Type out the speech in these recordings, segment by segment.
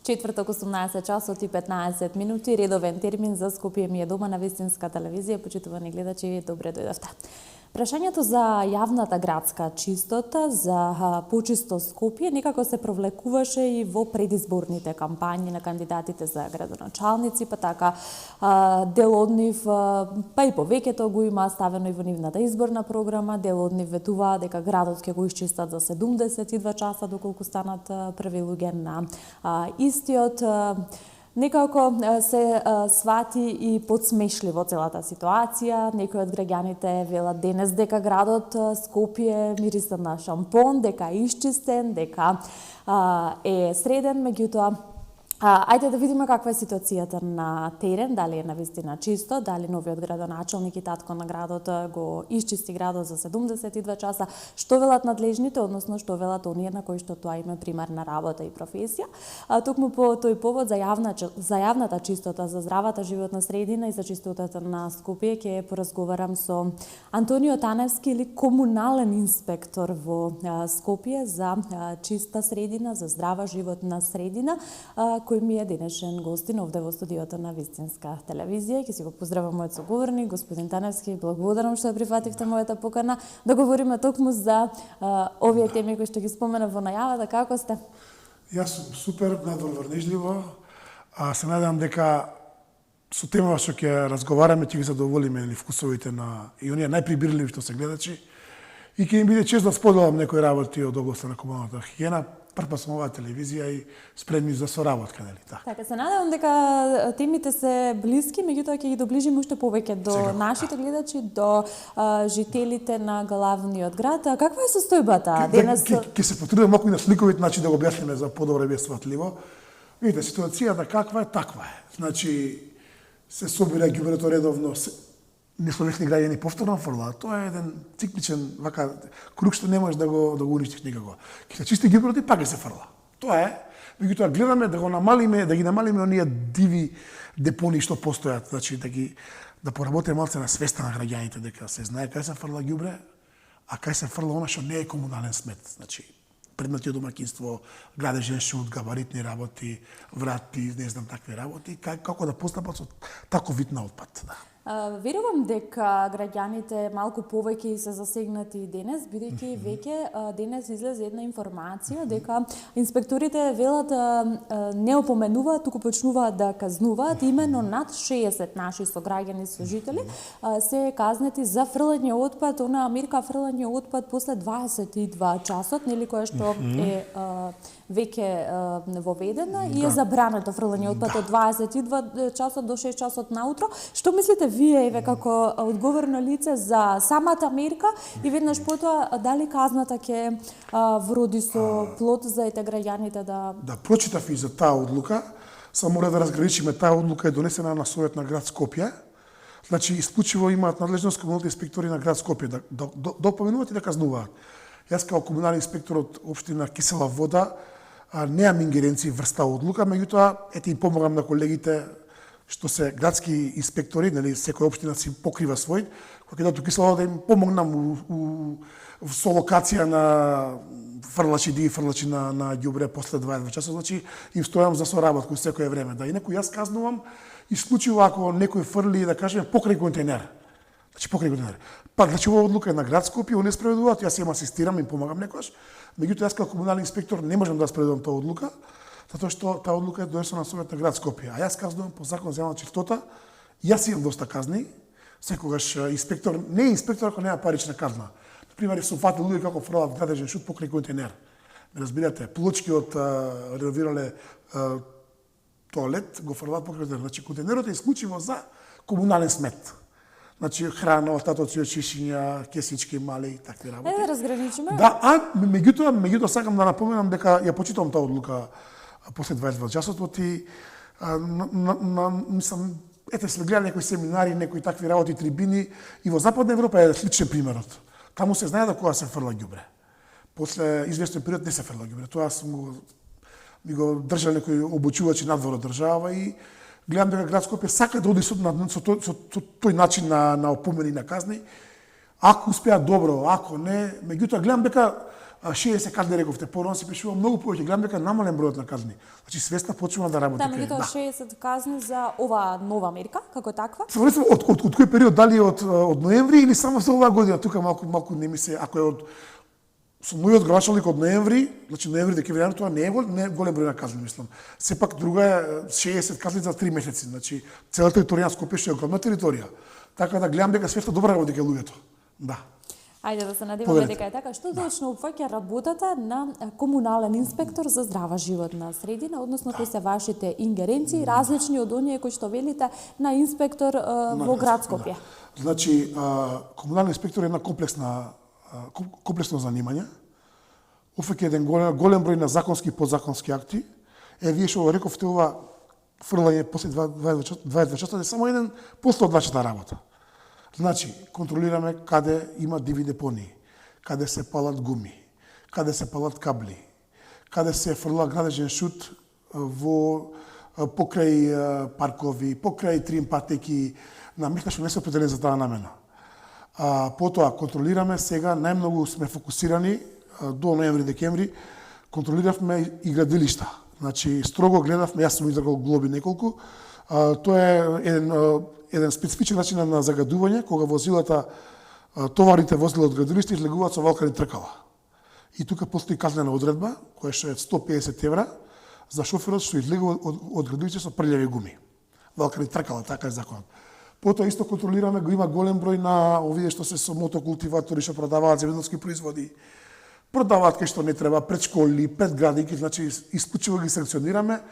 Четврток 18 часот и 15 минути, редовен термин за Скопје ми е дома на Вистинска телевизија. Почитувани гледачи, добре дојдовте. Прашањето за јавната градска чистота, за почисто Скопје, некако се провлекуваше и во предизборните кампањи на кандидатите за градоначалници, па така дел од нив, па и повеќето го има ставено и во нивната изборна програма, дел од нив ветуваа дека градот ќе го исчистат за 72 часа доколку станат први луѓе на истиот. Некако се свати и подсмешливо целата ситуација. Некои од граѓаните велат денес дека градот Скопје мириса на шампон, дека е исчистен, дека е среден, меѓутоа ајде да видиме каква е ситуацијата на терен, дали е навистина чисто, дали новиот градоначалник и татко на градот го исчисти градот за 72 часа, што велат надлежните, односно што велат оние на кои што тоа има примарна работа и професија. Токму по тој повод за јавната чистота, за здравата животна средина и за чистотата на Скопје ќе поразговарам со Антонио Таневски, или комунален инспектор во Скопје за чиста средина, за здрава животна средина, кој ми е денешен гостин овде во студиото на Вистинска телевизија. Ќе си го поздравам мојот соговорник, господин Таневски, благодарам што прифативте мојата покана да говориме токму за овие теми кои што ги споменав во најавата. Како сте? Јас сум супер, надврнежливо. Се надевам дека со темава што ќе разговараме ќе ги задоволиме вкусовите на и оние најприбирливи што се гледачи и ќе им биде чест да споделам некои работи од областа на комуналната хигиена. Прва сум оваа телевизија и спремни за соработка, нели така? Така, се надевам дека темите се блиски, меѓутоа ќе ги доближиме уште повеќе до нашите гледачи, до жителите на главниот град. Каква е состојбата денес? Ќе се потрудам малку и на сликовит начин да го објасниме за подобро и сватливо. Видите, ситуацијата каква е, таква е. Значи, се собира ѓубрето редовно, несловесни граѓани повторно фрлаат. Тоа е еден цикличен вака круг што не можеш да го уништиш никако. Ќе се чисти ѓуброто и пак ќе се фрла. Тоа е. Меѓутоа гледаме да ги намалиме оние диви депони што постојат, значи да поработиме малце на свеста на граѓаните дека се знае кај се фрла ѓубре, а кај се фрла она што не е комунален смет. Значи предмети од домаќинство, градежен шут, габаритни работи, врати, не знам такви работи, како да постапат со таков вид на отпад, да. Верувам дека граѓаните малку повеќе се засегнати и денес, бидејќи веќе денес излезе една информација дека инспекторите велат не опоменуваат, туку почнуваат да казнуваат. Именно над 60 наши сограѓани служители се казнети за фрлање отпад, она мерка фрлање отпад после 22 часот, нели, која што е веќе воведена и е забрането фрлање отпад од 22 часот до 6 часот наутро. Што мислите вие, еве, како одговорно лице за самата мерка и веднаш потоа дали казната ќе вроди со плод за ете граѓаните да... Да, прочитав и за таа одлука, само мора да разграничиме, таа одлука е донесена на Совет на град Скопје. Значи, исклучиво имаат надлежност комуналните инспектори на град Скопје да опоменуваат и да казнуваат. Јас како комунален инспектор од општина Кисела Вода неам ингеренции врста одлука, меѓутоа ете им помогам на колегите што се градски инспектори, нели, секоја општина си покрива свој, кога ќе Кисела да им помогнам со локација на фрлачи, диви фрлачи на ѓубре после 22 часа, значи им стојам за соработка секое време. Да, инаку јас казнувам исклучиво ако некој фрли, да кажеме, покрај контейнер. Значи покрај контейнер. Пак, значи оваа одлука е на град Скопје, оние спроведуваат, јас им асистирам, им помагам некојаш. Меѓутоа, јас како комунален инспектор не можам да спроведувам таа одлука, затоа што таа одлука е донесена на Совет на град Скопје. А јас казнувам по закон за јавна чистота, јас имам доста казни, секогаш инспектор, не е инспектор ако нема парична казна. Например, сум фатил луѓе како фрлаат градежен шут покрај контейнер. Ме разбирате, плочки од реновирале тоалет го фрлаат покрај контейнер. Значи контейнерот е исклучиво за комунален смет. Значи храна, остатоци од чишиња, кесички мали и такви работи. Да разграничиме. Да, меѓутоа сакам да напоменам дека ја почитувам таа одлука после 22 часот и мислам, ете сме гледали некои семинари, некои такви работи, трибини и во Западна Европа е сличен примерот. Таму се знае да кога се фрла ѓубре. После известен период не се фрла ѓубре. Тоа ми го држал некои обучувачи надвор од држава и гледам дека град Скопје сака да оди со тој начин на опомени на казни, Ако успеа добро, ако не, меѓутоа гледам дека 60 казни рековте, порано се пишува многу повеќе, гледам дека намален бројот на казни. Значи свесна почнува да работи. Да, меѓутоа 60 казни за оваа нова мерка, како таква? Само од кој период, дали од ноември или само за оваа година, тука малку не ми се, ако е од со мојот грачалник од ноември, значи ноември, декември, јануари, тоа не е голем број на казни, мислам. Сепак друга е 60 казни за 3 месеци, значи целата територија на Скопје е огромна територија. Така да гледам дека свесна добра работи кај луѓето. Да. Ајде да се надеваме дека е така. Што точно опфаќа работата на комунален инспектор за здрава животна средина, односно кои се вашите ингеренции, различни од оние кои што велите на инспектор во град Скопје? Значи, комунален инспектор е една комплексно занимање. Опфаќа еден голем број на законски и подзаконски акти. Вие што рековте ова фрлање после 22 часа е само еден постол од нашата работа. Значи, контролираме каде има диви депонии, каде се палат гуми, каде се палат кабли, каде се фрла градежен шут покрај паркови, покрај трим патеки, на места што не се определени за таа намена. Потоа, контролираме сега, најмногу сме фокусирани до ноември-декември, контролиравме и градилишта. Значи, строго гледавме, јас сум издргал глоби неколку, тоа е еден специфичен начин на загадување, кога возилата, товарните возила од градилиште излегуваат со валкани тркала. И тука постои казнена одредба, која што е 150 евра, за шоферот што излегува од градилиште со прљави гуми. Валкани тркала, така е законот. Потоа исто контролираме, го има голем број на овие што се со мотокултиватори, што продаваат земјоделски производи, продаваат кај што не треба, пред школи, пред градинки, значи исклучиво ги санкционираме,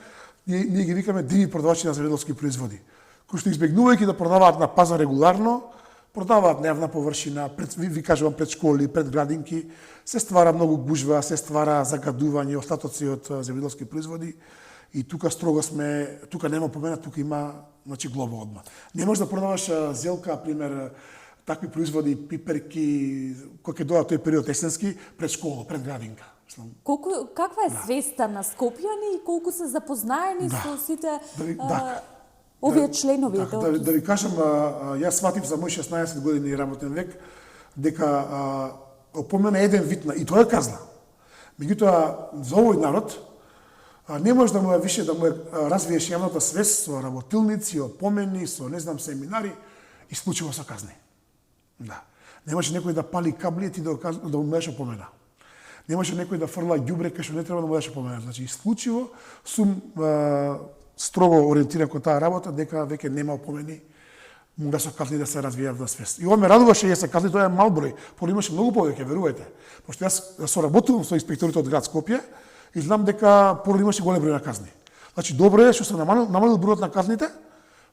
ние ги викаме диви продавачи на земјоделски производи, кои што избегнувајќи да продаваат на пазар регуларно, продаваат на јавна површина, ви кажувам пред школи, пред градинки, се ствара многу гужва, се ствара загадување, остатоци од земјоделски производи и тука строго сме, тука нема помена, тука има значи глоба одма. Не можеш да продаваш зелка, пример, такви производи, пиперки, кој ќе дојде тој период есенски, пред школа, пред градинка. Каква е свеста на скопјани и колку се запознаени со сите овие членови? Да ви кажам, јас сватив за мој 16 години работен век, дека опомена еден вид на, и тоа е казна. Меѓутоа, за овој народ, не можеш да му е више да му развиеш јавната свест со работилници, опомени, со не знам семинари, исклучиво со казни. Да. Не може некој да пали кабли и ти да му дадеш опомена. Не може некој да фрла ѓубре кај што не треба да му дадеш опомена. Значи исклучиво сум строго ориентиран кон таа работа дека веќе нема опомени, мора со казни да се развија јавна свест. И ова ме радуваше јас се казни, тоа е мал број, пори имаше многу повеќе, верувајте. Пошто јас соработувам со инспекторите од град Скопје и знам дека поради имаше голем број на казни. Значи добро е што се намалил бројот на казните,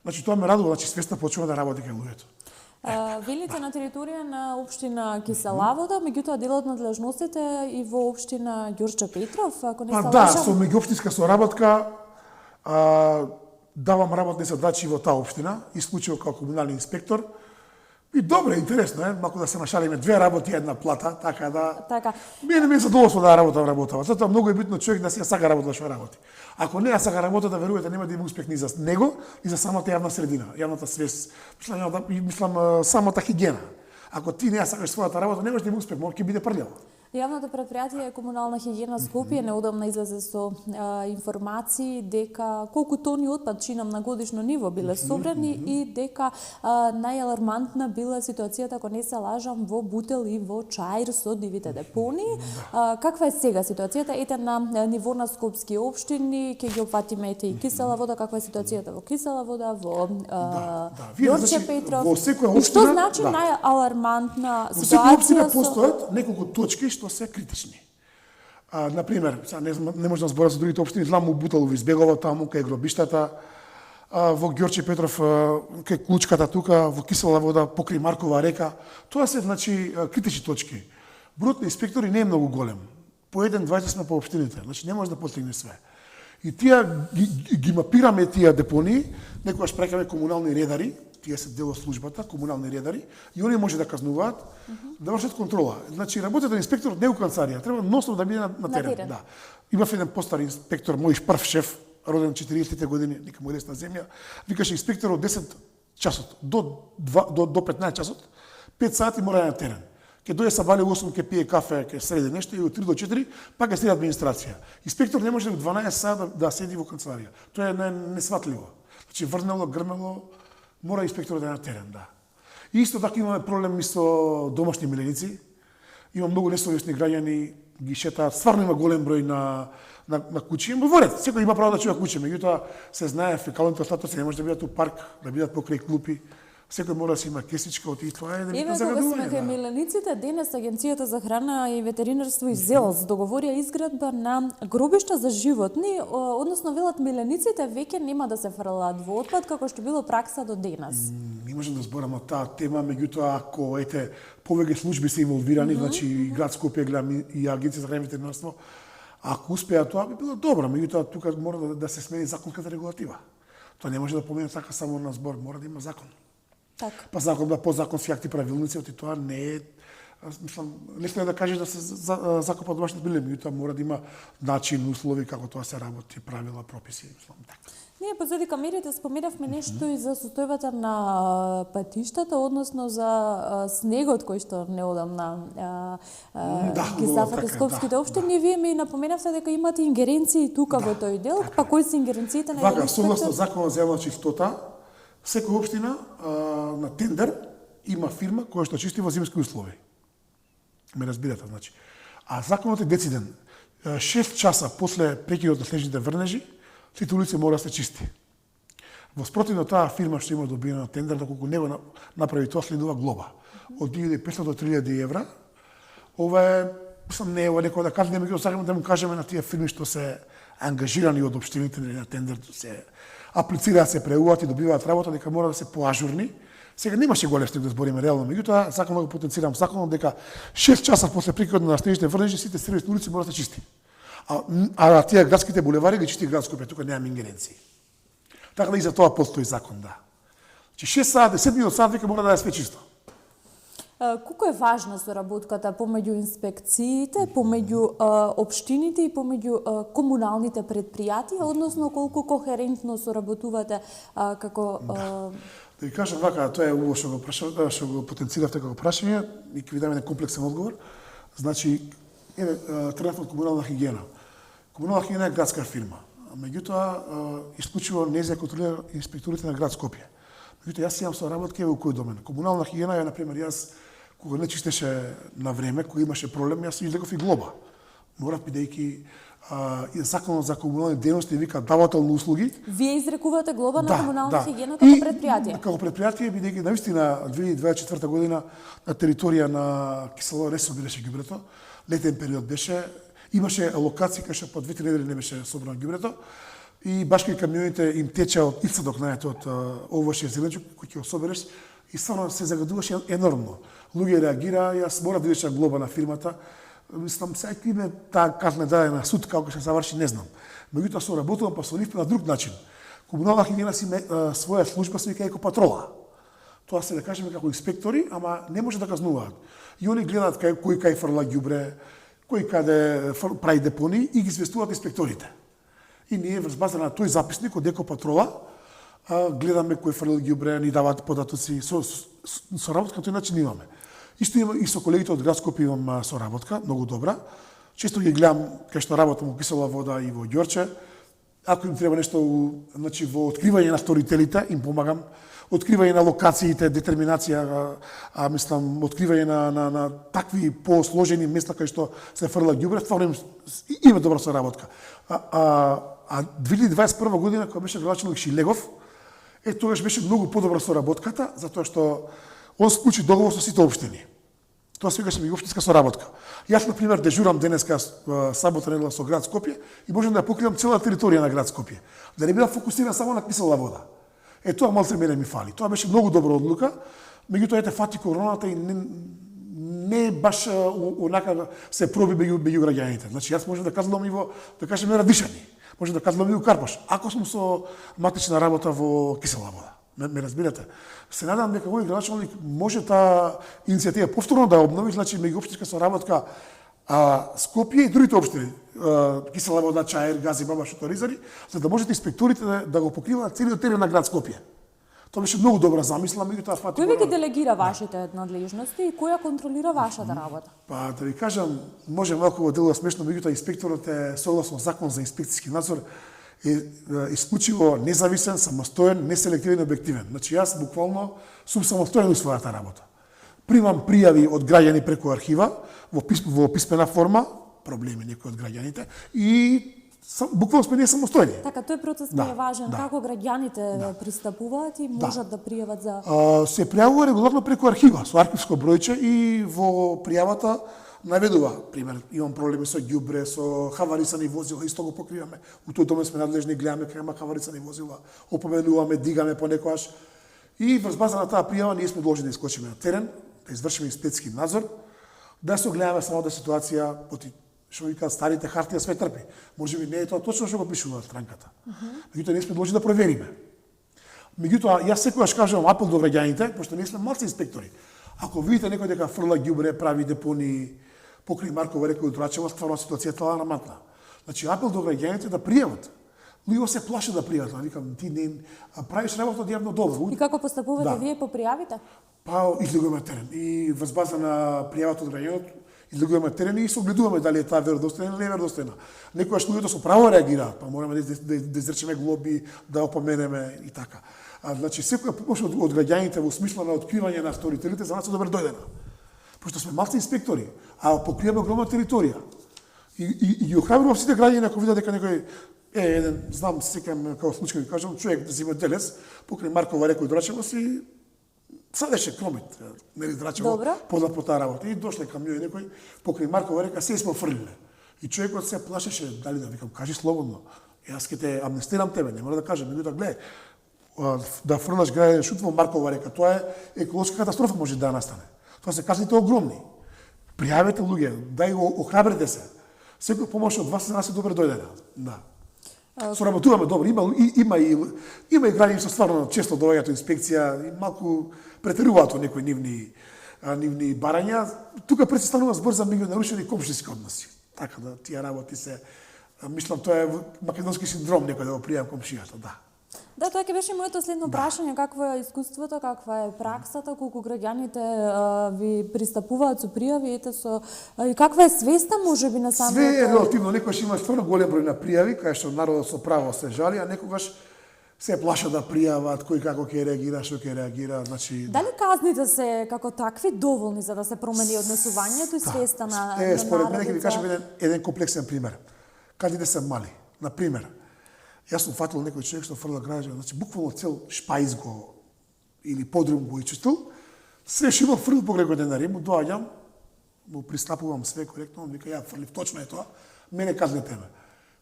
значи тоа ме радува, значи свеста почнува да работи кај луѓето. Велите на територија на општина Кисела Вода, меѓутоа дел од надлежностите и во општина Ѓорче Петров, ако не се лажам. Да, со меѓуопштинска соработка давам работни задачи во таа општина, исклучиво како комунален инспектор. И добре, интересно е, малку да се нашалиме, две работи, една плата, така да... Така. Мене ми е задоволство да работам. Затоа многу е битно човек да си ја сака работа што работи. Ако не ја сака работа, да верувате, нема да има успех ни за него, ни за самата јавна средина, јавната свест, мислам самата хигиена. Ако ти не ја сакаш својата работа, немаш да има успех, може ќе биде прљаво. Јавното предпријатие Комунална хигиена Скопје неодамна излезе со информации дека колку тони отпад, чинам на годишно ниво, биле собрани и дека најалармантна била ситуацијата, ако не се лажам, во Бутел и во Чаир со дивите депонии. Каква е сега ситуацијата? Ете на ниво на скопски општини, ќе ги опфатиме ете и Кисела Вода, каква е ситуацијата во Кисела Вода, во Ѓорче Петров? И што значи најалармантна ситуација? Во секоја општина постојат неколку точки што се критични. Например, не може да збора за другите општини, знам у Бутелово избегува таму, кај гробиштата, во Ѓорче Петров, кај Клучката тука, во Кисела Вода, покрај Маркова река. Тоа се, значи, критични точки. Бројот на инспектори не е многу голем. По 1-20 сме по општините, значи не може да постигне све. И тие ги мапираме тие депонии, некогаш прекаме комунални редари, тие се дел од службата, комунални редари, и они може да казнуваат, да вршат контрола. Значи, работата на инспекторот не е у канцеларија, треба носно да биде на терен. Да. Имав еден постар инспектор, мој прв шеф, роден 40-те години, нека му десна земја, викаше инспектор од 10 часот до 15 часот, 5 сати мора на терен. Ке дојде са бали 8, ке пие кафе, ке среди нешто и од 3 до 4, пак ке следи администрација. Инспектор не може во 12 сата да седи во канцеларија. Тоа е несватливо. Значи врнело, грмело, мора инспекторот да е на терен, да. И исто така имаме проблеми со домашни миленици. Има многу несовесни граѓани, ги шетаат, стварно има голем број на куќи. Говорат, секој има право да чува куќе, меѓутоа се знае фекалните остатоци не може да бидат у парк, да бидат покрај клупи. Секој мора да си има кесичка од и тоа е да Еве кога сме кај милениците, денес Агенцијата за храна и ветеринарство и ЗЕОС договорија изградба на гробишта за животни, односно велат милениците веќе нема да се фрлаат во отпад како што било пракса до денес. Не можам да зборам на таа тема, меѓутоа ако повеќе служби се инволвирани, значи и град Скопје гледам и Агенција за храна и ветеринарство, ако успеа тоа би било добро, меѓутоа тука мора да се смени законската регулатива. Тоа не може да помине така само на збор, мора да има закон. Так. Па закон да подзаконски акти правилници, оти тоа не е, мислам, лесно е да кажеш да се закопат домашните биле, меѓутоа мора да има начин, услови како тоа се работи, правила, прописи, мислам така. Ние подзади камерите споменавме нешто и за состојбата на патиштата, односно за снегот кој што неодамна ги зафати скопските општини. Вие ми напоменавте дека имате ингеренции тука во тој дел, па кои се ингеренциите на Вака, согласно законот за јавна чистота, секоја општина на тендер има фирма која што чисти во зимски услови. Ме разбирате, значи. А законот е дециден. 6 часа после прекинот на снежните врнежи, сите улици мора да се чисти. Во спротивно таа фирма што има добиена на тендер, доколку не го направи тоа, следува глоба од 1500 до 3000 евра. Ова е, мислам, не е некој да каже, меѓутоа сакаме да му кажеме на тие фирми што се ангажирани од општините на тендер, се аплицираат, се преуват и добиваат работа, дека мора да се поажурни. Сега немаше голем снег да збориме реално, меѓутоа сакам да го потенцирам законот дека 6 часа после прекинот на снежните врнежи сите сервисни улици мора да се чисти. А тие градските булевари ги чисти град Скопје, тука немаме ингеренции. Така да и за тоа постои закон, да. Значи 6 сати, 7 минути сат веќе мора да е све чисто. Колку е важна соработката помеѓу инспекциите, помеѓу општините и помеѓу комуналните предпријатија, односно колку кохерентно соработувате како Да ви кажам вака, тоа е убаво што го потенциравте како прашање и ќе ви дам еден комплексен одговор. Значи, тренатно комунална хигиена. Комунална хигиена е градска фирма. Меѓутоа, исклучиво не се контролира инспекторите на град Скопје. Меѓутоа, јас имам соработки во кој домен. Комунална хигиена е, например, јас кога не чистеше на време, кога имаше проблем, јас излегов и глоба. Морав бидејќи законот за комунални дејности вика давател на услуги. Вие изрекувате глоба на комунална хигиена како предпријатие? Како предпријатие, бидејќи навистина 2024 година на територија на Киселово не собираше ѓубрето, летен период беше, имаше локации кај што по 2-3 недели не беше собрано ѓубрето и баш кај камионите им тече од ицадок најето од овошје зеленчук кој ќе го собереш и стварно се загадуваше енормно. Луѓе реагираа, јас морав да видиш глоба на фирмата. Мислам, сега ќе име таа казна дадена на суд, како ќе се заврши, не знам. Меѓутоа соработувам па со нив на друг начин. Комунална хигиена си своја служба се вика екопатрола. Тоа се да кажеме како инспектори, ама не може да казнуваат. И они гледаат кој кај фрла ѓубре, кој каде прави депони и ги известуваат инспекторите. И ние врз база на тој записник од екопатрола гледаме кој фрли ѓубре, ни даваат податоци, соработка на тој начин имаме. Исто има и со колегите од град Скопје имам соработка, многу добра. Често ги гледам кај што работам во Кисела вода и во Ѓорче. Ако им треба нешто значи во откривање на сторителите, им помагам. Откривање на локациите, детерминација, мислам, откривање на такви посложени места кај што се фрла ѓубре, стварно има добра соработка. 2021 година кога беше градоначелник Шилегов, тогаш беше многу подобра соработката, затоа што он склучи договор со сите општини. Тоа се викаше меѓуопштинска соработка. Јас, например, дежурам денеска сабота недела со град Скопје и можам да покривам цела територија на град Скопје. Да не бидам фокусиран само на Кисела вода. Тоа малце мене ми фали. Тоа беше многу добра одлука, меѓутоа фати короната и не баш онака се проби меѓу граѓаните. Значи јас можам да казвам и во, да кажеме, Радишани. Можам да казвам и во Карпаш. Ако сум со матична работа во Кисела вода. Ме разбирате? Се надам дека овој градоначелник може таа иницијатива повторно да обнови, значи меѓуопштинска соработка Скопје и другите општини, Кисела вода, Чаир, Гази, Баба, Шуторизари, за да можете инспекторите да го покриваат целиот терен на град Скопје. Тоа беше многу добра замисла, меѓутоа фати. Кој ви ги делегира вашите надлежности и која контролира вашата работа? Па да ви кажам, може малку во делува смешно, меѓутоа инспекторот е согласно закон за инспекцијски надзор е исклучиво независен, самостоен, неселективен и објективен. Значи јас буквално сум самостоен во својата работа. Примам пријави од граѓани преку архива во писмена форма, проблеми некои од граѓаните и буквално сме ние самостојни. Така, тој процес ми е важен. Како граѓаните пристапуваат и можат да пријават за... Се пријавува регуларно преку архива, со архивско бројче и во пријавата наведува, пример, имам проблеми со ѓубре, со хаварисани возила, исто го покриваме. У тој домен сме надлежни, гледаме кај има хаварисани возила, опоменуваме, дигаме понекогаш. И врз база на таа пријава ние сме должни да искочиме на терен, да извршиме инспекцијски надзор, да се огледаме самата ситуација, што викаат старите хартија све трпи. Може би не е тоа точно што го пишува странката. Меѓутоа ние сме должни да провериме. Меѓутоа јас секогаш кажувам апел до граѓаните, пошто ние сме малци инспектори. Ако видите некој дека фрла ѓубре, прави депони покрај Маркова река и Драчево, стварно ситуацијата е алармантна. Значи апел до граѓаните да пријават. Луѓе се плашат да пријават, викам ти не правиш работа јавно добро. И како постапувате вие по пријавите? Па излегуваме терен и врз база на пријавата од граѓаните излегуваме терен и се огледуваме дали е таа веродостојна или не е веродостојна. Некогаш луѓето со право реагираат, па мораме да изречеме глоби, да опоменеме и така. Значи секоја помош од граѓаните во смисла на откривање на сторителите за нас е добро дојдена. Пошто сме малци инспектори, а покриваме огромна територија. И охрабрувам сите граѓани ако видат дека некој еден, знам, се сеќавам како случај, кажам, човек да зима Делес покрај Маркова река и Драчево си садеше кромет, нели Драчево, познат по таа работа. И дошле камиони некој покрај Маркова река се сме фрлиле. И човекот се плашеше дали да викам, кажи слободно. Јас ќе те амнестирам тебе, не мора да кажам, меѓутоа гледај, да фрлаш граѓанин шут во Маркова река, тоа е еколошка катастрофа може да настане. Тоа се казните огромни. Пријавете луѓе, дај го охрабрете се. Секој помош од вас за нас е добро дојдена. Да. Соработуваме добро, има и граѓани што стварно често доаѓаат во инспекција и малку претеруваат во некои нивни барања. Тука пред се станува збор за меѓунарушени комшиски односи. Така да тие работи се, мислам тоа е македонски синдром некој да го пријам комшијата, да. Да, тоа ќе беше моето следно прашање, какво е искуството, каква е праксата, колку граѓаните ви пристапуваат со пријави, и каква е свеста можеби на самото... Све е релативно, некогаш има стварно голем број на пријави, кај што народот со право се жали, а некогаш се плаша да пријават, кој како ќе реагира, што ќе реагира, значи... Дали казните се како такви доволни за да се промени однесувањето и свеста на народот? Според мене ќе ви кажам еден комплексен пример. Казните се мали. На пример, јас сум фатил некој човек што фрла граѓан, значи буквално цел шпајз го или подрум го ичистил, све шиво фрлил покрај го денари, му доаѓам, му пристапувам све коректно, он вика ја фрлив, точно е тоа, мене казнете ме.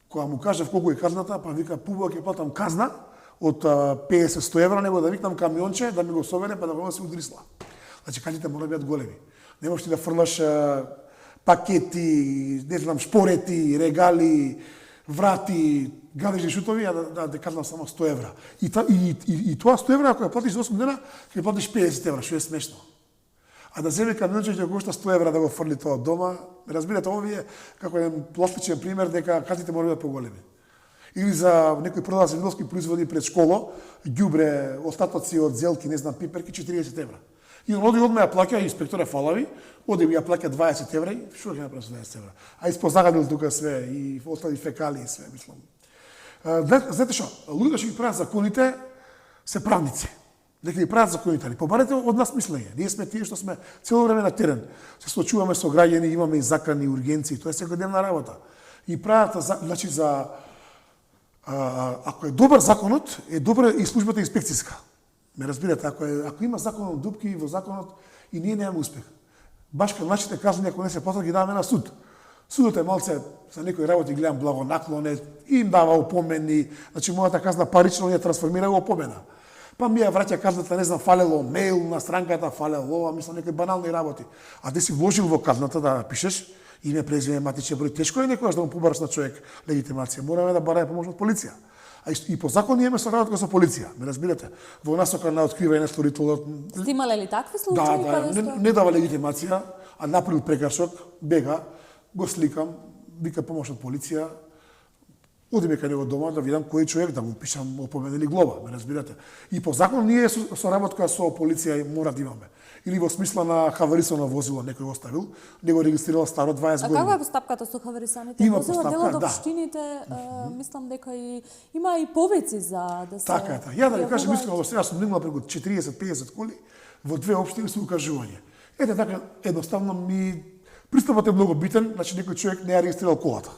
Кога му кажав колку е казната, па вика пубава ќе платам казна од 50-100 евра, него да викнам камионче, да ми го совере, па да го се удрисла. Значи казните мора да бидат големи. Не можеш ти да фрлаш пакети, не знам, шпорети, регали, врати, гадежни шутови, а да казнам само 100 евра. И тоа 100 евра, ако ја платиш за 8 дена, ќе платиш 50 евра, што е смешно. А да земе камионче ќе кошта 100 евра да го фрли тоа од дома, разбирате, овие како еден пластичен пример дека казните мора да бидат поголеми. Или за некој продава земјоделски производи пред школа, ѓубре, остатоци од зелки, не знам, пиперки, 40 евра. И он оди одма ја плаќа, инспекторе фалави, оди ја плаќа 20 евра и што ќе направи со 20 евра? А испозагадил тука све и остави фекали и све, мислам. Знаете што, луѓето што ги прават законите се правници. Дека ги прават законите, побарете од нас мислење. Ние сме тие што сме цело време на терен. Се соочуваме со граѓани, имаме и закони, ургенции, тоа е секојдневна работа. И прават, значи ако е добар законот, е добра и службата инспекцијска. Ме разбирате, ако има законот дупки во законот и ние немаме успех. Баш кај нашите казни, ако не се платат, ги даваме на суд. Судот е малце, за некои работи гледам благонаклоне, им дава опомени, значи мојата казна парично ја трансформира во опомена. Па ми ја враќа казната, не знам, фалело мејл на странката, фалело ова, мислам, некои банални работи. А ти си вложил во казната да пишеш име, презиме, матичен број, тешко е некојаш да му побараш на човек легитимација. Мораме да бараме помош од полиција. А и по закон имаме соработка со полиција, ме разбирате? Во насока на откривање на сторителот. Сте имале ли такви случаи? Да, не дава легитимација, а направил прекршок, бега, го сликам, вика помош од полиција, Одиме кај него дома да видам кој човек да му пишам опомена или глоба, ме разбирате. И по закон ние со работка со полиција мора да имаме. Или во смисла на хаварисано возило некој го оставил, него регистрирал старо 20 години. А каква е постапката со хаварисаните Има возила? постапка, Дел од да. општините, мислам дека има и повици за да се... Така е. Ја да ви кажам јавуваат. искрено, до сега сум немала преку 40-50 коли во две општини со укажување. Ете така, едноставно ми пристапот е многу битен, значи некој човек не ја регистрирал колата.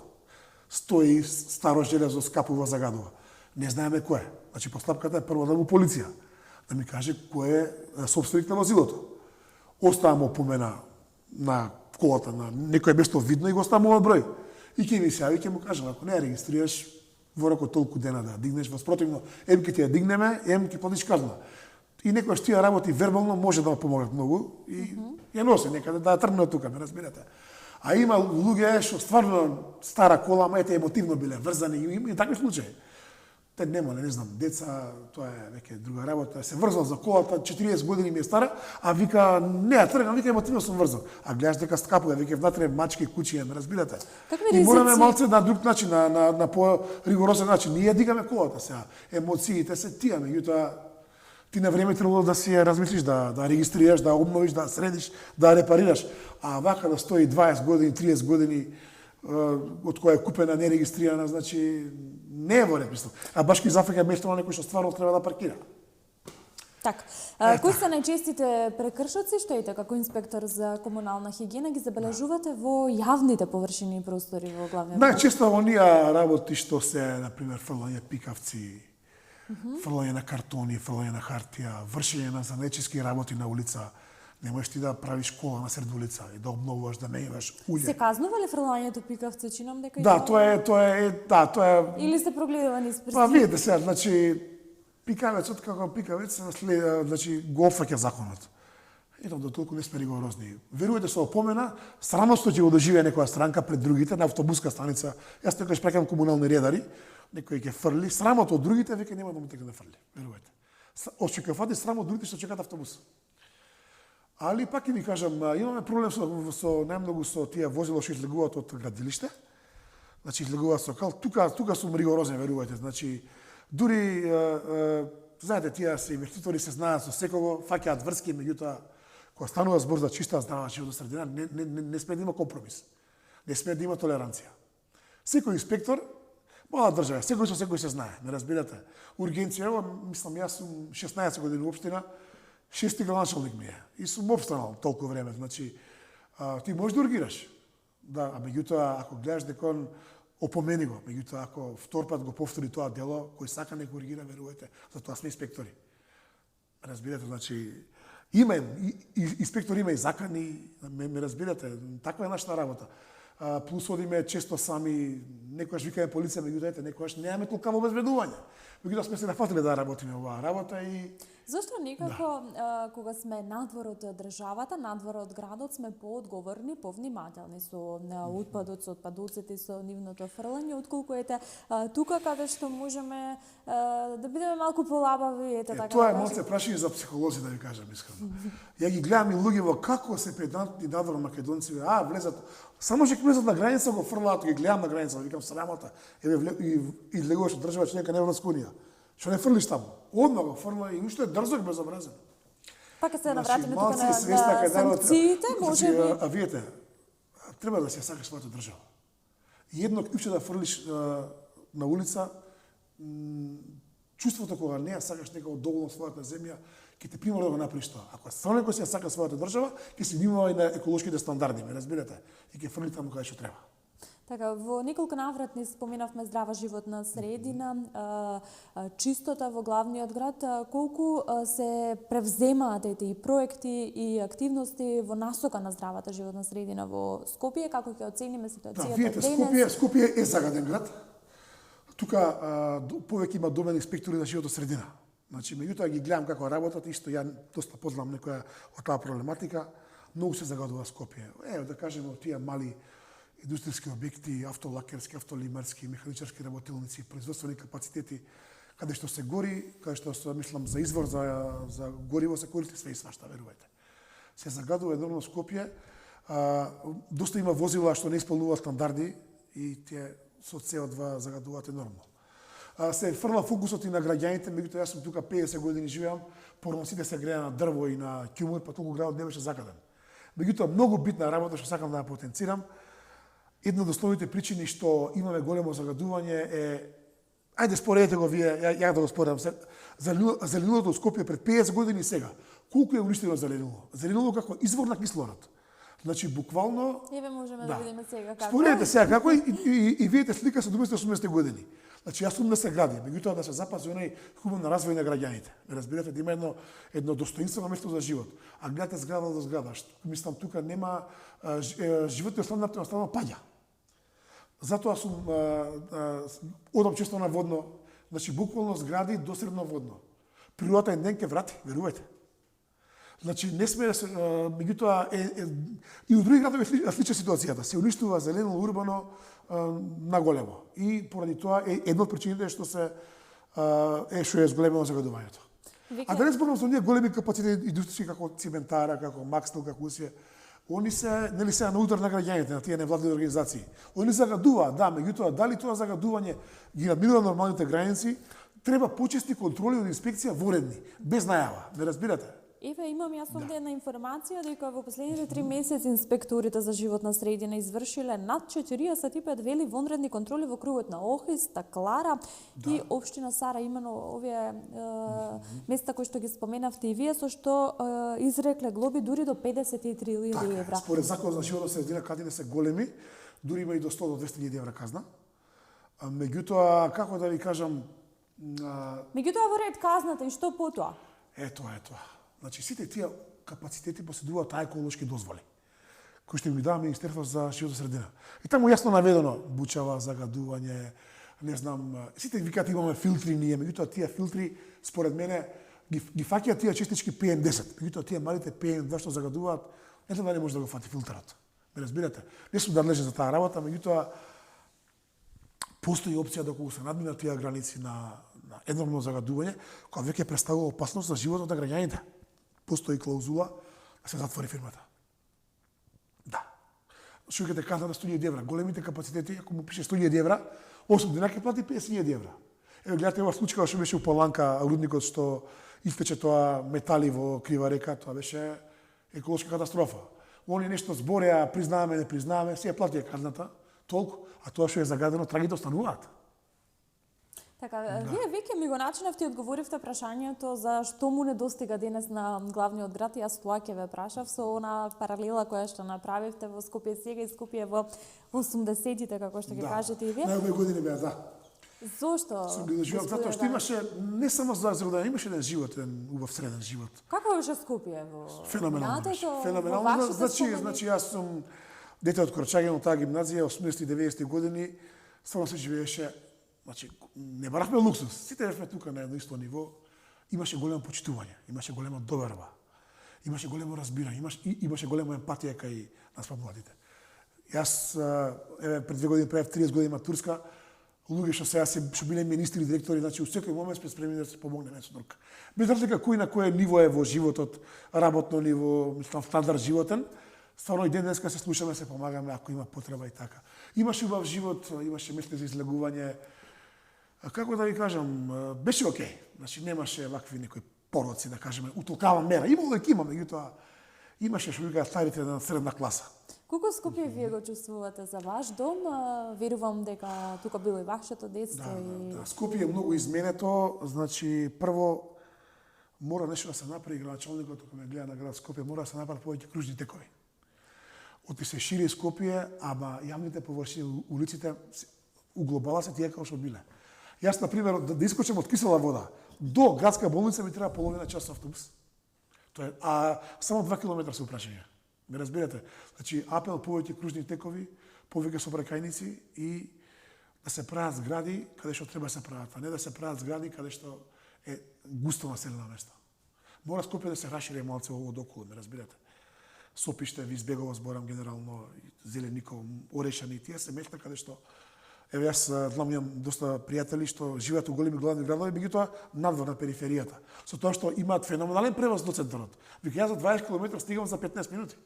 Стои старо железо, скапува, загадува. Не знаеме кој е. Значи постапката е прво да му полиција, да ми каже кој е собственик на возилото. Оставам опомена на колата на некој место видно и го оставам овој број. И ќе ми се јави, ќе му кажам, ако не ја регистрираш, во рок од толку дена да ја дигнеш, воспротивно, ем ќе ти ја дигнеме, ем ќе платиш казна. И некојаш тие работи вербално може да ме помогат многу и ја носи некаде да ја тргне од тука, ме разбирате. А има луѓе што стварно стара кола, ама ете емотивно биле врзани и такви случаи. Те немале, не знам, деца, тоа е веќе друга работа, се врзал за колата, 40 години ми е стара, а вика не ја тргам, вика емотивно сум врзан. А гледаш дека скапува, веќе внатре мачки, куќи, ме разбирате. Какви И мораме ризици? малце на друг начин, на по-ригорозен начин. Ние дигаме колата сега. Емоциите се тие, меѓутоа ти на време требало да си ја размислиш, да регистрираш, да обновиш, да средиш, да репарираш. А вака да стои 20 години, 30 години, од која е купена, не регистрирана, значи не е во ред, мислам. А баш ки зафаќа место на некој што стварно треба да паркира. Така. Кои се најчестите прекршоци што ете како инспектор за комунална хигиена ги забележувате во јавните површини и простори во главниот град? Најчесто оние работи што се, например, фрлање пикавци, фрлање на картони, фрлање на хартија, вршење на занечиски работи на улица. Не можеш ти да правиш кола на сред улица и да обновуваш, да менјаваш улје. Се казнува ли фрлањето пикавци? Чинам дека Да, има- тоа е Или сте прогледувани с прсти? Па видите сега, значи пикавецот како пикавец, значи го опфаќа законот. Ето до толку не сме ригорозни. Верувате со опомена, срамосно ќе го доживее некоја странка пред другите на автобуска станица. Јас некојаш праќам комунални редари, некој ќе фрли, срамото од другите веќе нема да му текне да фрли. Верувате. Очи ќе фати срамо од другите што чекаат автобус. Али пак ќе ви кажам, имаме проблем со најмногу со тие возила што излегуваат од градилиште. Значи излегуваат со кал. Тука сум ригорозен, верувате. Значи дури знаете тие се инвеститори се знаат со секого, фаќаат врски, меѓутоа кога станува збор за чиста здрава животна средина, не сме да има компромис. Не сме да има толеранција. Секој инспектор мала држава, секој со секој се знае, ме разбирате. Ургенција, ево, мислам, јас сум 16 години општина, 6 граначалник ми е. И сум опстанал толку време, значи, ти можеш да ургираш. Да, а меѓутоа, ако гледаш дека он опомени го, меѓутоа, ако втор пат го повтори тоа дело, кој сака не го ургира, верувате, затоа сме инспектори. Разбирате, значи, има инспектор има и закани, ме разбирате, таква е нашата работа. Плюс одиме често сами, некојаш викаме полиција, меѓутоа, некојаш немаме толкаво обезбедување. Меѓутоа сме се нафатиле да работиме оваа работа и Зошто некако, кога сме надвор од државата, надвор од градот, сме поодговорни, повнимателни со отпадот, со отпадоците, со нивното фрлање, отколку ете тука каде што можеме да бидеме малку полабави, ете така. Тоа е да малце прашање за психолози, да ви кажам искрено. Ја ги гледам и луѓе во како се педантни надвор македонци, влезат, само ќе влезат на граница, го фрлаат, ги гледам на граница, викам срамота, еве и влегуваш од држава член на Европска унија. Што не фрлиш таму? Одма го фрла и уште е дрзок безобразен. Пак се навратиме тука малце на свеста кај народ- санкциите, може би. А видите, треба да се сакаш својата држава. И едно клипче да фрлиш на улица, чувството кога не ја сакаш некако доволно својата земја, ќе те примора да го направиш тоа. Ако стварно некој се ја сака својата држава, ќе се внимава и на еколошките стандарди, ме разбирате, и ќе фрли таму каде што треба. Така, во неколку навратни споменавме здрава животна средина, чистота во главниот град, колку се превземаат и проекти и активности во насока на здравата животна средина во Скопје, како ќе оцениме ситуацијата видите, денес? Скопје е загаден град. Тука повеќе има домен инспектори на животна средина. Значи, меѓутоа ги гледам како работат, исто ја доста познам некоја од таа проблематика, многу се загадува Скопје. Ево да кажеме од тие мали индустријски објекти, автолакерски, автолимарски, механичарски работилници, производствени капацитети, каде што се гори, каде што се мислам за извор за гориво се користи све и свашта, верувајте. Се загадува енормно Скопје. Доста има возила што не исполнуваат стандарди и тие со CO2 загадуваат енормно. Се фрла фокусот и на граѓаните, меѓутоа јас сум тука 50 години живеам, порано сите се греа на дрво и на ќумур, па толку градот не беше закаден. Меѓутоа многу битна работа што сакам да ја потенцирам, една од основните причини што имаме големо загадување е, ајде споредете го вие, ја да го спорам, зеленилото од Скопје пред 50 години и сега. Колку е уништено зеленило? Зеленило како извор на кислород. Значи буквално Еве можеме да видиме сега како. Споредете сега како и видите слика со 80 години. Значи јас сум да се гради, меѓутоа да се запази онај хубав развој на граѓаните. Разбирате, да има едно достоинствено место за живот. А гледате зграда до зграда, мислам тука нема животот е останал паѓа. Затоа сум одам често на водно, значи буквално згради до средноводно. Природата еден ке врати, верувајте. Значи не сме меѓутоа и у други градови слична ситуацијата. Се уништува зелено урбано наголемо. И поради тоа е една од причините што што е зголемено загадувањето. А да не зборувам за оние големи капацитети индустријски како циментара, како Макстел, како Усија. Они се нели се на удар на граѓаните, на тие невладини организации. Они загадуваат, да, меѓутоа дали тоа загадување ги надминува нормалните граници, треба почести контроли од инспекција воредни, без најава, не разбирате? Еве, имам јас овде една информација дека во последните 3 месеци инспекторите за животна средина извршиле над 45 вели вонредни контроли во кругот на Охрид, Клара и општина Сара, имено овие места кои што ги споменавте и вие, со што изрекле глоби дури до 53.000 евра. Според законот за животна средина кадине се големи, дури има и до 100 до 200.000 евра казна. Меѓутоа, како да ви кажам, Меѓутоа во ред казната и што потоа? Ето. Значи, сите тие капацитети поседуваат таа еколошки дозволи, кои што ги дава Министерството за животна средина. И таму јасно наведено бучава, загадување, не знам, сите викаат имаме филтри ние, меѓутоа тие филтри според мене ги фаќаат тие честички PM10, меѓутоа тие малите PM2 што загадуваат, ето да не може да го фати филтерот. Ме разбирате? Не сум надлежен за таа работа, меѓутоа постои опција доколку се надминат тие граници на енормно загадување, која веќе представува опасност за животот на граѓаните. Постои клаузула да се затвори фирмата. Да. Шујките казна на 100.000 евра. Големите капацитети, ако му пише 100.000 евра, 8 дена ќе плати 50.000 евра. Еве гледате ова случај што беше у Паланка, рудникот што истече тоа метали во Крива река, тоа беше еколошка катастрофа. Они нешто збореа, признаваме, не признаваме, се ја платија казната, толку, а тоа што е загадено, трагите остануваат. Така, вие веќе ми го начинавте и одговоривте прашањето за што му недостига денес на главниот град. Јас тоа ќе ве прашав со она паралела која што направивте во Скопје сега и Скопје во 80-тите, како што ќе кажете и вие. Најубави години беа, да. Зошто? Сум ги доживеал затоа што имаше не само за да имаше еден живот, еден убав среден живот. Како беше Скопје во Феноменално беше. Феноменално, значи јас сум дете од Корчагин, од таа гимназија, 80-90 години, стварно се живееше. Значи, не баравме луксус. Сите бевме тука на едно исто ниво. Имаше големо почитување, имаше голема доверба, имаше големо разбирање, имаше голема емпатија кај нас младите. Јас, еве, пред 2 години правев 30 години матурска, луѓе што сега што биле министри и директори, значи, у секој момент сме спремни да се помогнеме со друг. Без разлика кој на кое ниво е во животот, работно ниво, мислам, стандард животен, стварно и ден денеска се слушаме, се помагаме ако има потреба и така. Имаше убав живот, имаше место за излегување. Како да ви кажам, беше окей. Значи немаше вакви некои пороци, да кажеме, утолкава мера. Имало и има, меѓутоа имаше што викаат старите на средна класа. Колку Скопје вие го чувствувате за ваш дом? Верувам дека тука било и вашето детство. Да. Скопје е многу изменето. Значи, прво, мора нешто да се направи, градоначалникот, кога ме гледа на град Скопје, мора да се направи повеќе кружни текови. Оти се шири Скопје, ама јавните површини, улиците, углобала се тие како што биле. Јас, например, да искочам од кисела вода до градска болница ми треба половина час автобус. Тоа е, само 2 километра се упрашање. Ме разбирате? Значи, апел повеќе кружни текови, повеќе сообраќајници и да се прават згради каде што треба да се прават, а не да се прават згради каде што е густо населено место. Мора Скопје да се расшири малце од околу, ме разбирате? Сопиште, Визбегово зборам генерално, Зелениково, Орешани, тие се места каде што еве јас знам, имам доста пријатели што живеат у големи главни градови, меѓутоа надвор на периферијата. Со тоа што имаат феноменален превоз до центарот. Вика, јас за 20 км стигам за 15 минути.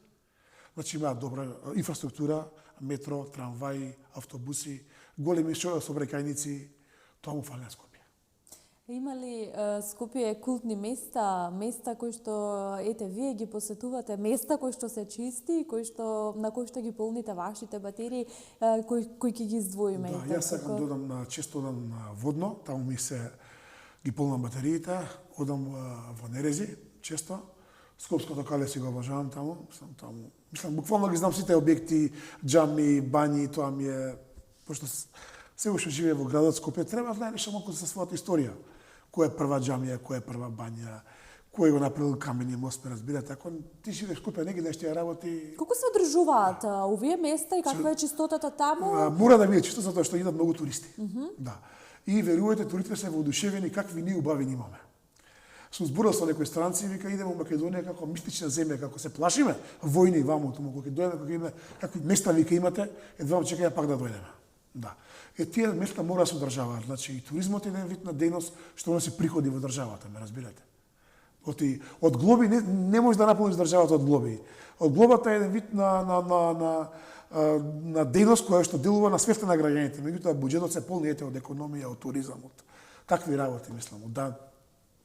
Значи имаат добра инфраструктура, метро, трамваи, автобуси, големи сообраќајници, тоа му фали на Скопје. Има ли Скопје култни места кои што ете вие ги посетувате, места кои што се чисти, на кои што ги полните вашите батерии, кои ќе ги издвоиме? Да, јас сакам да одам често одам на Водно, таму ми се ги полнам батериите, одам во Нерези често. Скопското кале си го обожавам таму, мислам буквално ги знам сите објекти, џами, бањи, тоа ми е пошто се уште живее во градот Скопје, треба да знаеш малку за својата историја. Која е прва џамија, која е прва бања, кој го направил камени мост, ме разбирате. Ако ти живееш Скопје, не ги знаеш тие работи. Колку се одржуваат овие места и каква е чистотата таму? Мора да биде чисто затоа што идат многу туристи. Да. И верувајте, туристите се воодушевени какви ние убави имаме. Сум зборил со некои странци и вика идеме во Македонија како мистична земја, како се плашиме војни ваму таму, кога дојдеме, кога имаме какви места вика имате, едва чекаја пак да дојдеме. Да. Тие места мора да се одржаваат. Значи и туризмот е еден вид на дејност што носи приходи во државата, ме разбирате. Од глоби не може да наполниш државата од глоби. Од глобата е еден вид на дејност која што делува на светот на граѓаните. Меѓутоа буџетот се полни од економија, од туризам, од такви работи, мислам,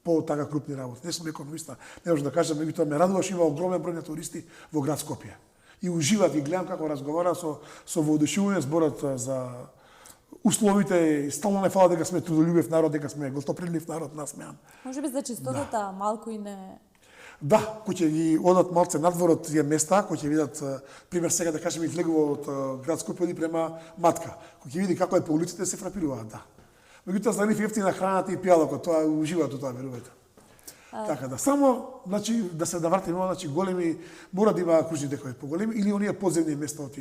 по така крупни работи. Не сум економиста, не може да кажам, меѓутоа ме радува што има огромен број на туристи во град Скопје. И уживат и гледам како разговара со воодушевување зборот за условите и стално не фала дека сме трудолюбив народ, дека сме гостоприемлив народ, насмеан. Може би за чистотата малку и не. Да, кои ќе ги одат малце надвор од тие места, кои ќе видат, пример сега да кажеме излегува од град Скопје према Матка, кои ќе види како е по улиците се фрапируваат, да. Меѓутоа за нив ефтина храната и пијалокот, тоа уживаат тоа, верувајте. Така да, само значи да се вратиме, значи големи мора да има кружни декови поголеми или оние подземни места од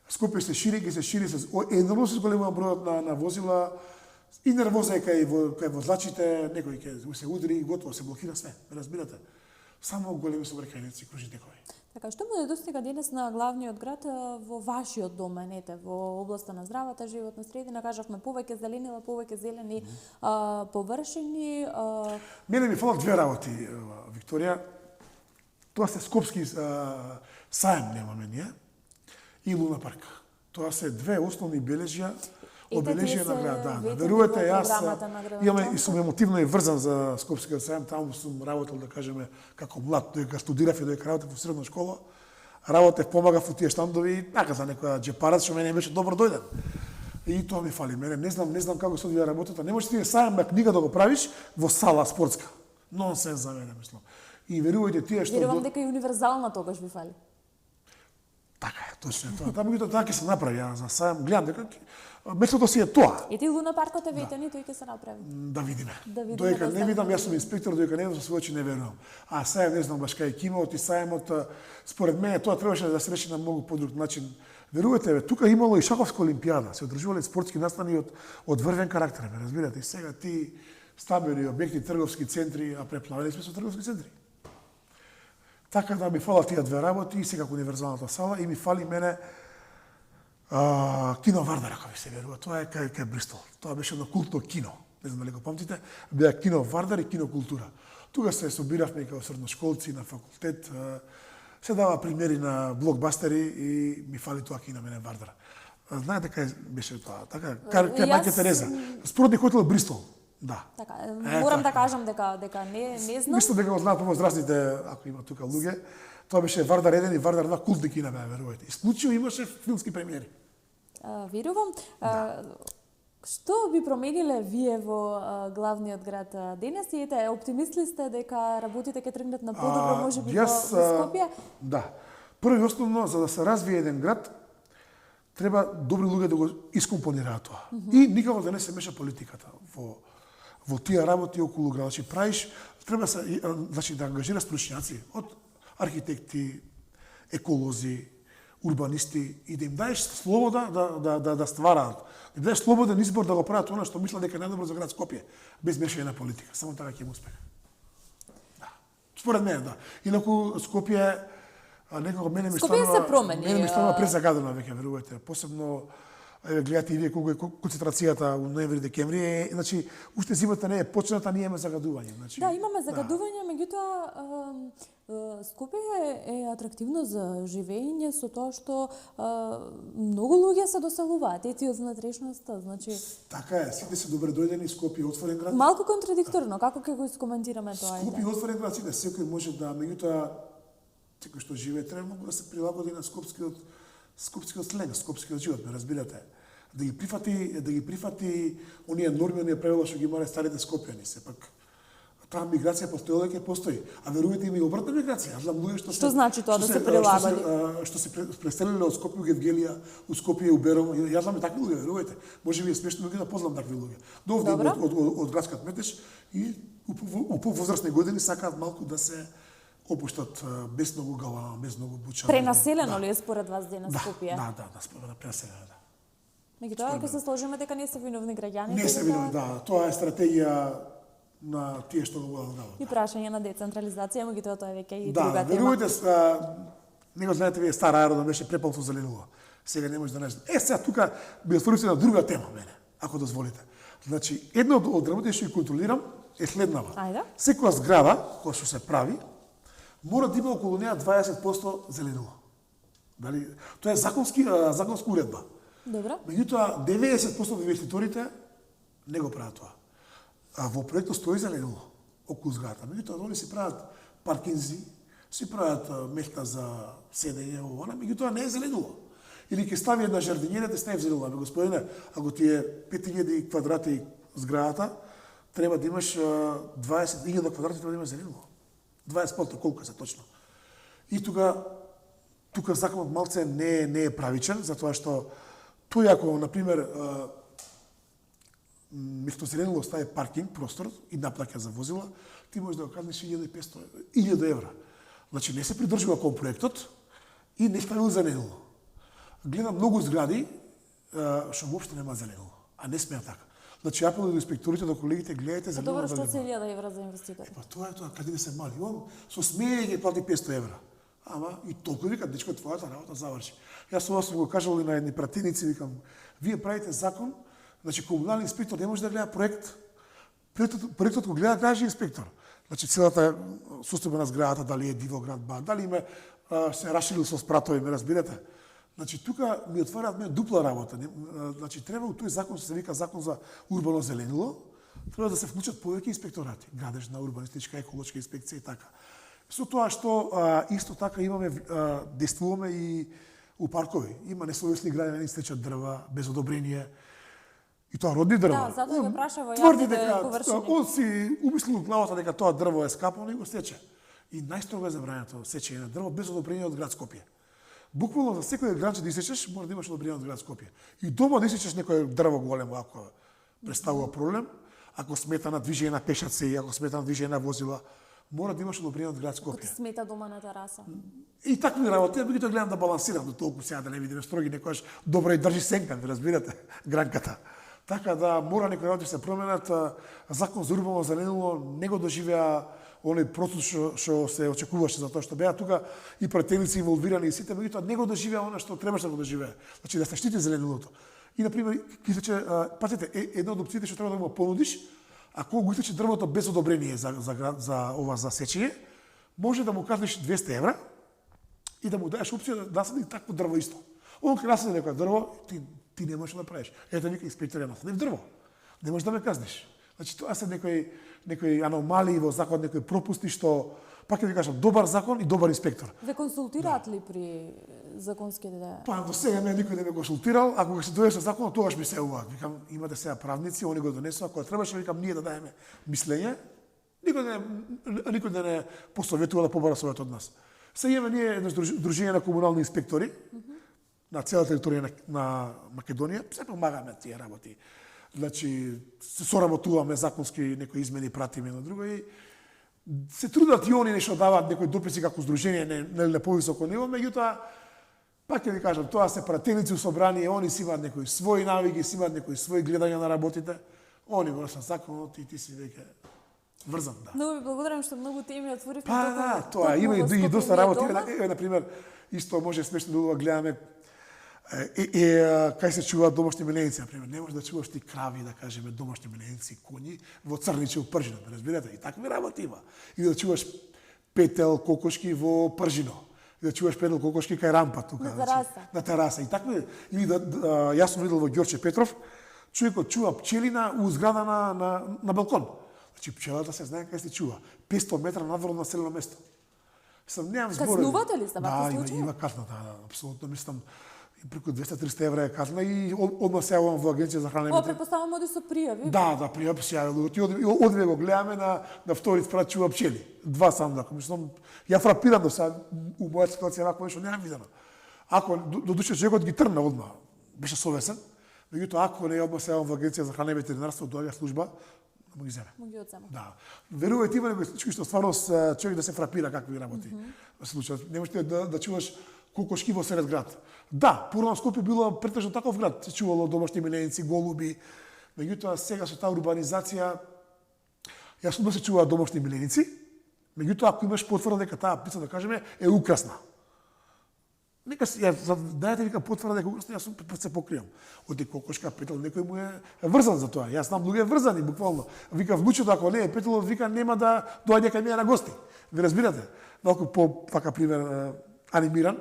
Скопје се шири се енормно се зголемува бројот на возила и нервоза е кај возлачите, некој ќе се удри и готово се блокира све, разбирате. Само големи сообраќајници, кружни декови. Така, што му недостига денес на главниот град во вашиот домен, во областа на здравата животна средина, кажавме повеќе зеленила, повеќе зелени површини. Мене ми фалат две работи, Викторија. Тоа се Скопски саем немаме ние и Луна парк. Тоа се две основни обележја на град. Да, верувате, јас имаме и сум емотивно и врзан за Скопскиот саем, таму сум работел, да кажеме, како млад, додека студирав и додека работев во средна школа, работев, помагав во тие штандови, така за некоја џепарац што мене беше добро дојден. И тоа ми фали мене, не знам како се одвија работата. Не можеш ти саем на книга да го правиш во сала спортска. Нонсенс за мене, мислам. И верувајте тие што верувам дека и универзална тогаш ви фали. Така е, точно тоа. Таа меѓутоа така ќе се направи, ја за саем гледам дека местото си е тоа. И ти Луна паркот е ветени, тој ќе се направи. Да видиме. Доека не видам, јас сум инспектор, доека не видам со своји очи не верувам. А саем не знам баш кај кимот и саемот, според мене тоа требаше да се реши на многу подруг начин. Верувате, тука имало и шаховска олимпијада, се одржувале спортски настани од врвен карактер, разбирате. И сега ти стабилни објекти, трговски центри, а преплавени сме со трговски центри. Така да ми фала тие две работи, и сега универзалната сала, и ми фали мене кино Вардар, ако ви се верува. Тоа е кај Бристол. Тоа беше едно култно кино. Не знам дали го памтите. Беа кино Вардар и кино култура. Тука се собиравме како средношколци на факултет. Се дава примери на блокбастери и ми фали тоа кино мене Вардар. Знаете кај беше тоа? Така, кај Мајка Тереза. Спортни хотел Бристол. Да. Така, морам да кажам дека не знам. Мислам дека го знаат повозрастните, ако има тука луѓе. Тоа беше Вардар 1 и Вардар 2 култни кина, верувајте. Исклучиво имаше филмски премиери. Верувам. Што би промениле вие во главниот град денес? И ете, оптимистли сте дека работите ќе тргнат на подобро, можеби во Скопје? Да. Прво и основно, за да се развие еден град, треба добри луѓе да го искомпонираат тоа. И никако да не се меша политиката во тие работи околу градот. Значи правиш, треба да ангажира стручњаци од архитекти, еколози, урбанисти и да им даеш слобода да ствараат. Да им даеш слободен избор да го прават она што мислат дека е најдобро за град Скопје, без мешање на политика. Само така ќе им успеха. Да. Според мене, да. Инаку Скопје некако мене ми станува презагадено веќе, верувајте. Посебно гледате и вие колку е концентрацијата у ноември-декември, значи уште зимата не е почната, ние имаме загадување, значи. Да, имаме загадување, меѓутоа Скопје е атрактивно за живење со тоа што многу луѓе се доселуваат, ети од внатрешноста, значи Така е, сите се добре дојдени, Скопје е отворен град. малку контрадикторно, како ќе го искоментираме тоа? Скопје е отворен град, сите секој може да, меѓутоа секој што живее треба многу да се прилагоди на скопскиот сленг, скопскиот живот, ме разбирате. Да ги прифати оние норми, оние правила што ги имале старите скопјани, сепак таа миграција постоела ќе постои. А верувате има и обратна миграција. Аз знам луѓе Што значи тоа да се прилагоди? Што се преселиле од Скопје у Гевгелија, у Скопје у Берово. Јас знам и такви луѓе, верувате. Може би е смешно да познам такви луѓе. Довде од градскиот метеж и у повозрастни години сакаат малку да се опуштат без многу галама, без многу буча. Пренаселено ли е според вас денес Скопје? Да, според пренаселено, да. Меѓутоа ако се сложиме дека не се виновни граѓаните, Не се виновни, да. Тоа е стратегија на тие што го водат работа. и прашање на децентрализација, меѓутоа тоа е веќе и Да, друга тема. верувате, него знаете вие стара аеродром беше препълн со зеленило. Сега не може да најдете. Сега тука би отворил се на друга тема мене, ако дозволите. Значи, една од работите што ги контролирам е следнава. Ајде. Секоја зграда која што се прави мора да има околу неа 20% зеленило. Дали тоа е законска уредба. Добро. Меѓутоа 90% од инвеститорите не го прават тоа. А во проектот стои зеленило околу зградата. Меѓутоа они си прават паркинзи, си прават места за седење, она, меѓутоа не е зеленило. Или ќе стави една жардинјера да стави зеленило. Ами господине, ако ти е 5000 квадрати зградата, треба да имаш 20.000 квадрати, треба да имаш зеленило. 20% колку се точно. И тука законот малце не е правичен, затоа што тој ако, например, место зеленило стави паркинг простор и наплаќа за возила, ти можеш да го казнеш 1.500 евра. Значи не се придржува кон проектот и не ставил зеленило. Гледам многу згради што воопшто нема зеленило, а не смеа така. Значи апелувам до инспекторите, до колегите, гледајте зеленило. Добро, што се 1000 евра за инвеститор. Па тоа е тоа, каде да се мали. Он со смење ги плати 500 евра. Ама и толку вика, дечко, твојата работа заврши. Јас ова сум го кажал и на едни пратеници, викам, вие правите закон, значи комунални инспектор не може да гледа проект. Проектот го гледа гражи инспектор. Значи целата состојба на зградата, дали е дивоград, дали има се рашилил со спратови, ме разбирате? Значи тука ми отвараат мене дупла работа. Значи треба у тој закон се вика закон за урбано зеленило, треба да се вклучат повеќе инспекторати, градежна, урбанистичка, еколошка инспекција и така. Со тоа што исто така имаме действуваме и у паркови. Има несовесни граѓани стечат дрва без одобрение. И тоа родни дрва. Да, затоа го прашава тврди јавните површини. Он си умислил од главата дека тоа дрво е скапано и го сече. И најстрого е забрането сечење на дрво без одобрение од град Скопје. Буквално за секој гранче да исечеш, мора да имаш одобрение од град Скопје. И дома да исечеш некој дрво големо ако представува проблем, ако смета на движење на пешаци, ако смета на движење на возила, мора да имаш одобрение од град Скопје. Ако смета дома на тераса. И такви работи, меѓутоа гледам да балансирам до толку сега да не видиме строги, некојаш добро и држи сенка, ви разбирате, гранката. Така да мора некои работи се променат, закон за урбано зеленило не го доживеа оној процес што се очекуваше, затоа што беа тука и пратеници инволвирани и сите, меѓутоа не го доживеа она што требаше да го доживее. Значи да се штити зеленилото. И на пример, патете, една од опциите што треба да го понудиш, ако го исече дрвото без одобрение за сечење, може да му казнеш 200 евра и да му даеш опција да насади такво дрво исто. Он ќе насади некој дрво, ти не можеш да направиш. Ето вика инспектор, ја насадив дрво. Не можеш да ме казниш. Значи тоа се некои аномалии во закон, некои пропусти што пак ќе ви кажам, добар закон и добар инспектор. Ве консултираат ли при законските? Па до сега мене никој не ме консултирал, ако се донесе законот, тогаш ми се уваат. Викам, имате сега правници, они го донесоа, ако требаше, викам, ние да даеме мислење, никој не посоветува да побара совет од нас. Сега имаме ние едно дружење на комунални инспектори, на цела територија на Македонија, се помагаме тие работи. Значи, се соработуваме законски, некои измени пратиме на друго и се трудат и они нешто даваат некои дописи како здружение не повисоко ниво, меѓутоа пак ќе ви кажам, тоа се пратеници у собрание, они си имаат некои своји навики, си имаат некои своји гледања на работите, они го на законот и ти си веќе врзан, да. Многу ви благодарам што многу теми отворивме. Па да, тоа има и доста работи. На пример, исто може смешно да гледаме Кај се чуваат домашни миленици, например, не можеш да чуваш ти крави, да кажеме, домашни миленици, коњи во Црниче, во Пржино, разбирате? И такви работи има. Или да чуваш петел кокошки во Пржино. И да чуваш петел кокошки кај рампа тука. На тераса. На тераса. И такви, или јас сум видел во Ѓорче Петров, човекот чува пчелина у зграда на балкон. Значи пчелата се знае кај се чува. 500 метра надвор од населено место. Мислам, немам зборови. Казнувате ли се вакви случаи? Има катна, апсолутно, мислам, преку 200-300 евра е катна и одма се јавувам во агенција за храна и метеорологија. Препоставам оди со пријави. Да, пријави се јави луѓето. Одиме го гледаме на втори спрат чува пчели. 2 сандака. Мислам, ја фрапирам до сега у моја ситуација вакво нешто немам видено. Ако додуше човекот ги тргна одма, беше совесен. Меѓутоа ако не одма се јавувам во агенција за храна и ветеринарство, доаѓа служба, му ги земе. Му ги одзема. Да. Верувајте, има некои случаи што стварно човек да се фрапира какви работи се случуваат. Не можеш да чуваш кокошки во сред град. Да, порано Скопје било претежно таков град. Се чувало домашни миленици, голуби. Меѓутоа сега со таа урбанизација јас да се чуваат домашни миленици. Меѓутоа ако имаш потврда дека таа птица, да кажеме, е украсна. Нека дајте вика потврда дека украсна, јас се покријам. Оди кокошка, петел, некој му е врзан за тоа. Јас знам луѓе врзани буквално. Вика внучето ако не е петело, вика нема да доаѓа кај мене на гости. Ви разбирате? Малку по така пример анимиран.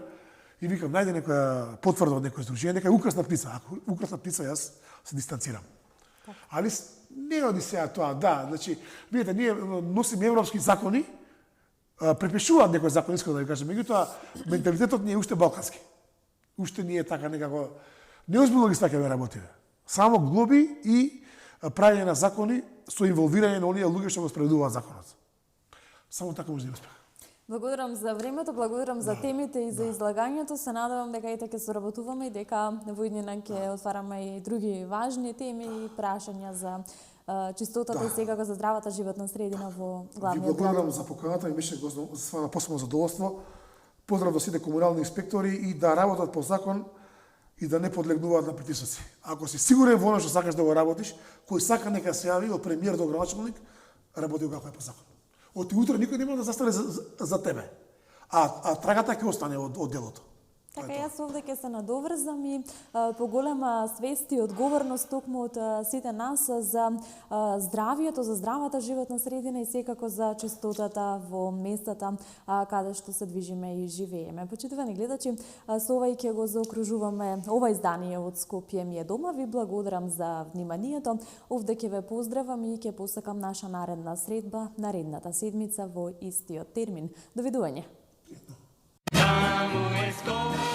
И викам, најде некоја потврда од некој здружение, дека е украсна птица. Ако украсна птица, јас се дистанцирам. Али не оди сега тоа, да, значи, видите, ние носиме европски закони, препишуваат некој закон, искам да ви кажам, меѓутоа менталитетот ни е уште балкански. Уште ни е така некако неозбилно ги сваќаме работите. Само глоби и правење на закони со инволвирање на оние луѓе што го спроведуваат законот. Само така може да успеха. Благодарам за времето, благодарам за темите и за излагањето. Се надевам дека и така соработуваме и дека во иднина ќе отвараме и други важни теми и прашања за чистотата и секако за здравата животна средина во главниот град. Ви благодарам за поканата, ми беше стварно посебно задоволство. Поздрав до сите комунални инспектори и да работат по закон и да не подлегнуваат на притисоци. Ако си сигурен во оно што сакаш да го работиш, кој сака нека се јави од премиер до градоначалник, работи како е по закон. Од утре никој нема да застане за тебе. А трагата ќе остане од делото. Така, јас овде ќе се надоврзам и поголема свест и одговорност токму од сите нас за здравието, за здравата животна средина и секако за чистотата во местата каде што се движиме и живееме. Почитувани гледачи, со ова и ќе го заокружуваме ова издание од Скопје ми е дома. Ви благодарам за вниманието. Овде ќе ве поздравам и ќе посакам наша наредна средба наредната седмица во истиот термин. Довидување. Vamos, Escola.